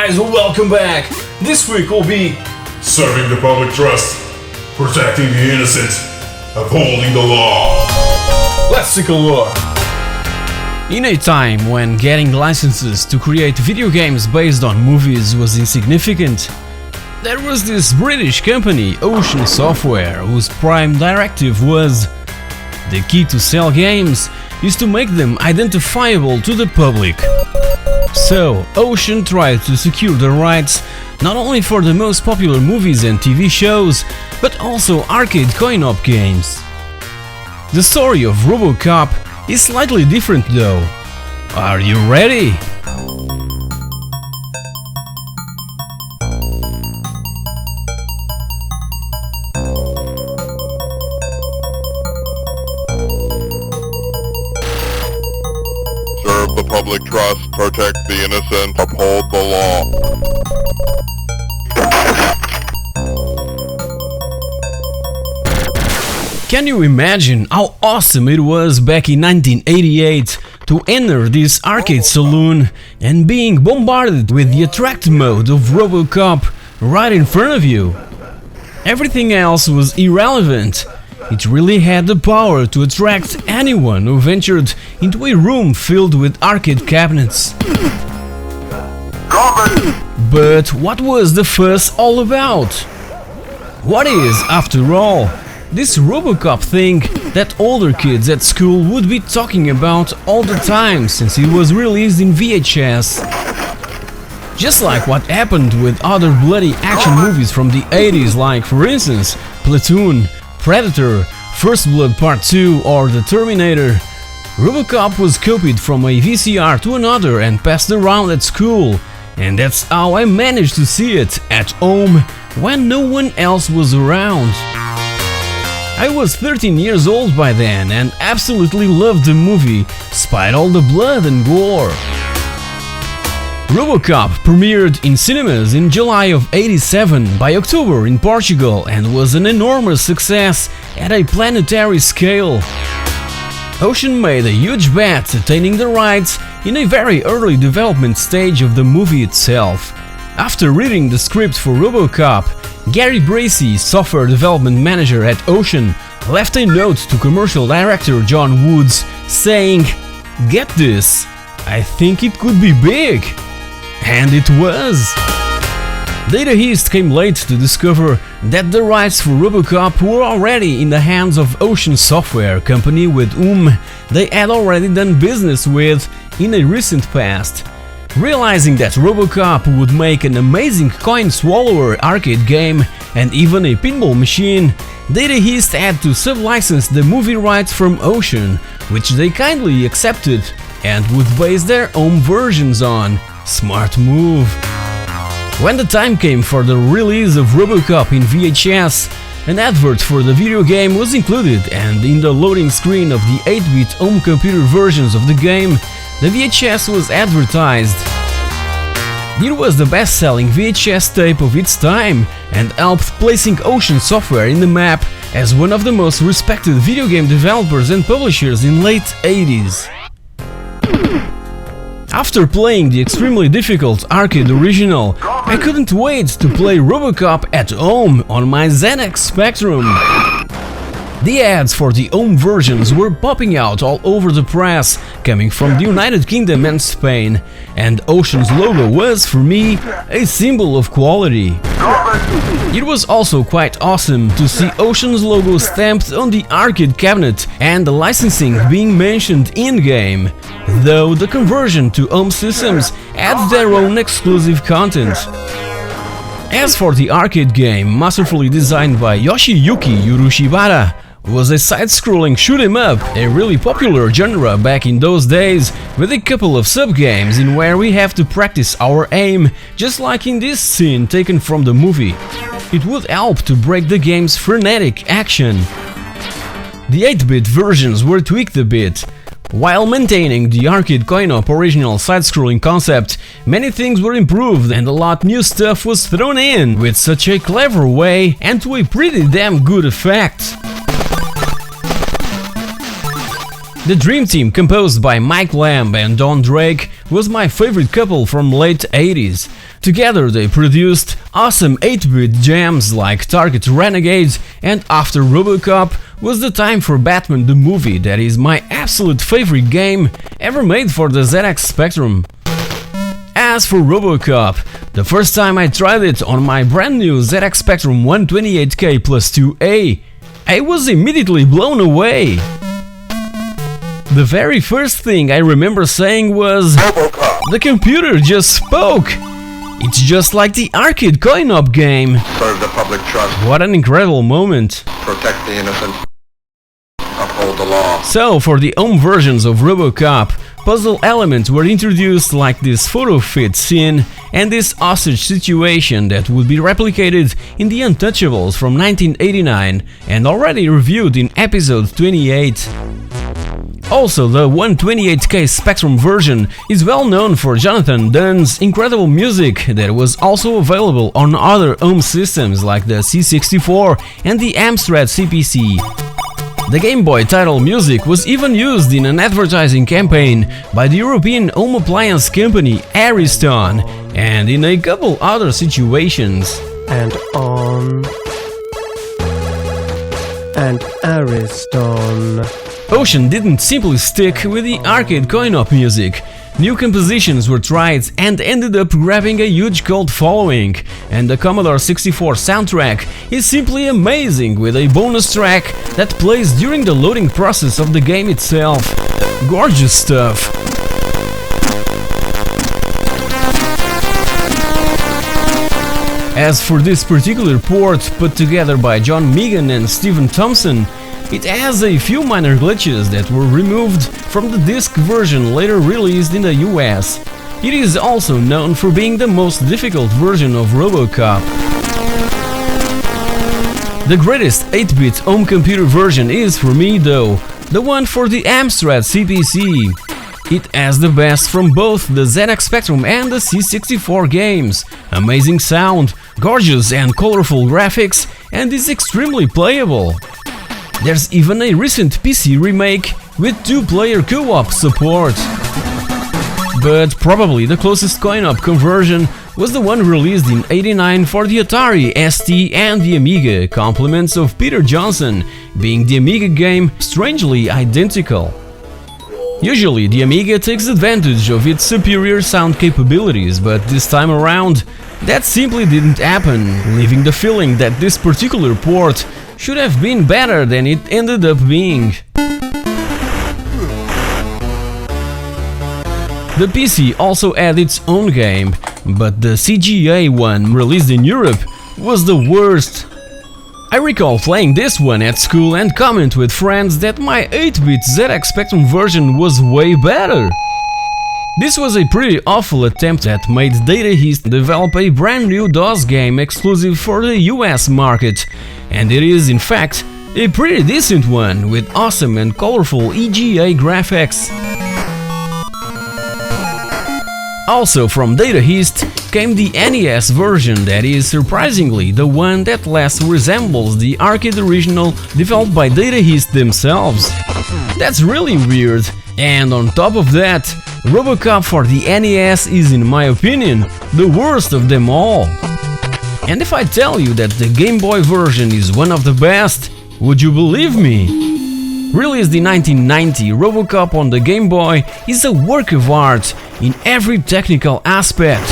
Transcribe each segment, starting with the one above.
guys, welcome back! This week will be serving the public trust, protecting the innocent, upholding the law. Let's take a look! In a time when getting licenses to create video games based on movies was insignificant, there was this British company, Ocean Software, whose prime directive was: the key to sell games is to make them identifiable to the public. So, Ocean tried to secure the rights not only for the most popular movies and TV shows, but also arcade coin-op games. The story of RoboCop is slightly different though. Are you ready? Serve the public trust, protect the innocent, uphold the law. Can you imagine how awesome it was back in 1988 to enter this arcade saloon and being bombarded with the attract mode of RoboCop right in front of you? Everything else was irrelevant. It really had the power to attract anyone who ventured into a room filled with arcade cabinets. But what was the fuss all about? What is, after all, this RoboCop thing that older kids at school would be talking about all the time since it was released in VHS? Just like what happened with other bloody action movies from the 80s, like for instance Platoon, Predator, First Blood Part 2 or The Terminator, RoboCop was copied from a VCR to another and passed around at school, and that's how I managed to see it at home when no one else was around. I was 13 years old by then and absolutely loved the movie, despite all the blood and gore. RoboCop premiered in cinemas in July of '87, by October in Portugal, and was an enormous success at a planetary scale. Ocean made a huge bet, attaining the rights in a very early development stage of the movie itself. After reading the script for RoboCop, Gary Bracey, software development manager at Ocean, left a note to commercial director John Woods saying, "Get this, I think it could be big." And it was! Data East came late to discover that the rights for RoboCop were already in the hands of Ocean Software, company with whom they had already done business with in a recent past. Realizing that RoboCop would make an amazing coin swallower arcade game and even a pinball machine, Data East had to sublicense the movie rights from Ocean, which they kindly accepted and would base their own versions on. Smart move. When the time came for the release of RoboCop in VHS, an advert for the video game was included, and in the loading screen of the 8-bit home computer versions of the game, the VHS was advertised. It was the best-selling VHS tape of its time and helped placing Ocean Software in the map as one of the most respected video game developers and publishers in late 80s. After playing the extremely difficult arcade original, I couldn't wait to play RoboCop at home on my ZX Spectrum. The ads for the home versions were popping out all over the press, coming from the United Kingdom and Spain, and Ocean's logo was, for me, a symbol of quality. It was also quite awesome to see Ocean's logo stamped on the arcade cabinet and the licensing being mentioned in-game, though the conversion to home systems adds their own exclusive content. As for the arcade game, masterfully designed by Yoshiyuki Urushibara, was a side-scrolling shoot-'em-up, a really popular genre back in those days, with a couple of sub-games in where we have to practice our aim, just like in this scene taken from the movie. It would help to break the game's frenetic action. The 8-bit versions were tweaked a bit. While maintaining the arcade coin-op original side-scrolling concept, many things were improved and a lot new stuff was thrown in with such a clever way and to a pretty damn good effect. The Dream Team, composed by Mike Lamb and Don Drake, was my favorite couple from late 80s. Together they produced awesome 8-bit jams like Target Renegades, and after RoboCop was the time for Batman the movie, that is my absolute favorite game ever made for the ZX Spectrum. As for RoboCop, the first time I tried it on my brand new ZX Spectrum 128K plus 2A, I was immediately blown away. The very first thing I remember saying was, RoboCop. "The computer just spoke! It's just like the arcade coin-op game!" Serve the public trust. What an incredible moment! Protect the innocent. Uphold the law. So, for the home versions of RoboCop, puzzle elements were introduced like this photo fit scene and this hostage situation that would be replicated in The Untouchables from 1989 and already reviewed in episode 28. Also, the 128K Spectrum version is well known for Jonathan Dunn's incredible music that was also available on other home systems like the C64 and the Amstrad CPC. The Game Boy title music was even used in an advertising campaign by the European home appliance company Ariston, and in a couple other situations. And on and Ariston. Ocean didn't simply stick with the arcade coin-op music. New compositions were tried and ended up grabbing a huge cult following, and the Commodore 64 soundtrack is simply amazing, with a bonus track that plays during the loading process of the game itself. Gorgeous stuff! As for this particular port, put together by John Megan and Stephen Thompson, it has a few minor glitches that were removed from the disc version later released in the US. It is also known for being the most difficult version of RoboCop. The greatest 8-bit home computer version is, for me though, the one for the Amstrad CPC. It has the best from both the ZX Spectrum and the C64 games. Amazing sound, gorgeous and colorful graphics, and is extremely playable. There's even a recent PC remake with 2-player co-op support. But probably the closest coin-op conversion was the one released in '89 for the Atari ST and the Amiga, compliments of Peter Johnson, being the Amiga game strangely identical. Usually the Amiga takes advantage of its superior sound capabilities, but this time around that simply didn't happen, leaving the feeling that this particular port should have been better than it ended up being. The PC also had its own game, but the CGA one released in Europe was the worst. I recall playing this one at school and comment with friends that my 8-bit ZX Spectrum version was way better. This was a pretty awful attempt that made Data East develop a brand new DOS game exclusive for the US market, and it is in fact a pretty decent one with awesome and colorful EGA graphics. Also from Data East came the NES version that is surprisingly the one that less resembles the arcade original developed by Data East themselves. That's really weird, and on top of that, RoboCop for the NES is, in my opinion, the worst of them all. And if I tell you that the Game Boy version is one of the best, would you believe me? Released in 1990, RoboCop on the Game Boy is a work of art in every technical aspect.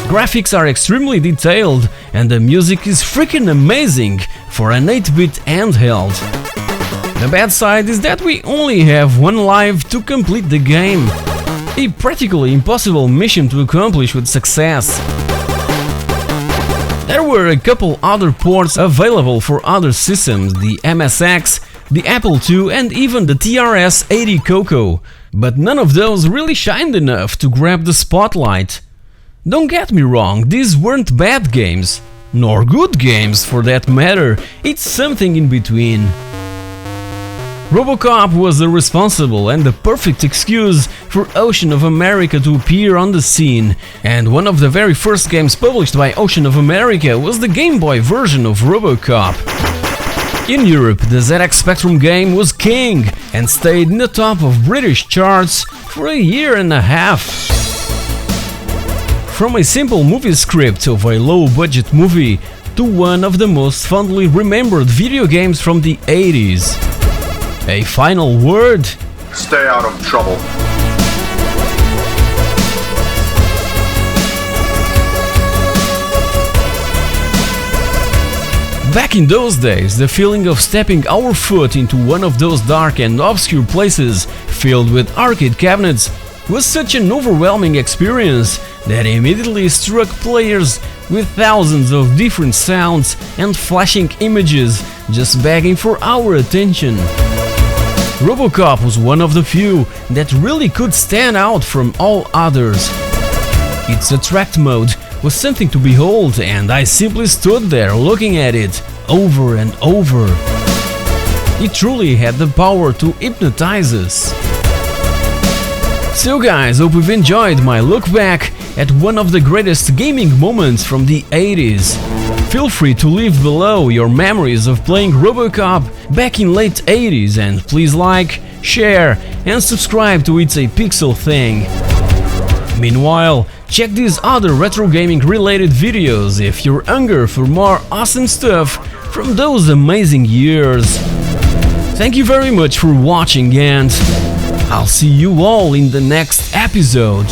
Graphics are extremely detailed and the music is freaking amazing for an 8-bit handheld. The bad side is that we only have one life to complete the game. A practically impossible mission to accomplish with success. There were a couple other ports available for other systems, the MSX, the Apple II and even the TRS-80 Coco, but none of those really shined enough to grab the spotlight. Don't get me wrong, these weren't bad games, nor good games for that matter, it's something in between. RoboCop was the responsible and the perfect excuse for Ocean of America to appear on the scene, and one of the very first games published by Ocean of America was the Game Boy version of RoboCop. In Europe, the ZX Spectrum game was king and stayed in the top of British charts for a year and a half. From a simple movie script of a low-budget movie to one of the most fondly remembered video games from the 80s. A final word? Stay out of trouble. Back in those days, the feeling of stepping our foot into one of those dark and obscure places filled with arcade cabinets was such an overwhelming experience that immediately struck players with thousands of different sounds and flashing images just begging for our attention. RoboCop was one of the few that really could stand out from all others. Its attract mode was something to behold, and I simply stood there looking at it over and over. It truly had the power to hypnotize us. So guys, hope you've enjoyed my look back at one of the greatest gaming moments from the 80s. Feel free to leave below your memories of playing RoboCop back in late 80s, and please like, share and subscribe to It's a Pixel Thing. Meanwhile, check these other retro gaming related videos if you're hungry for more awesome stuff from those amazing years. Thank you very much for watching, and I'll see you all in the next episode.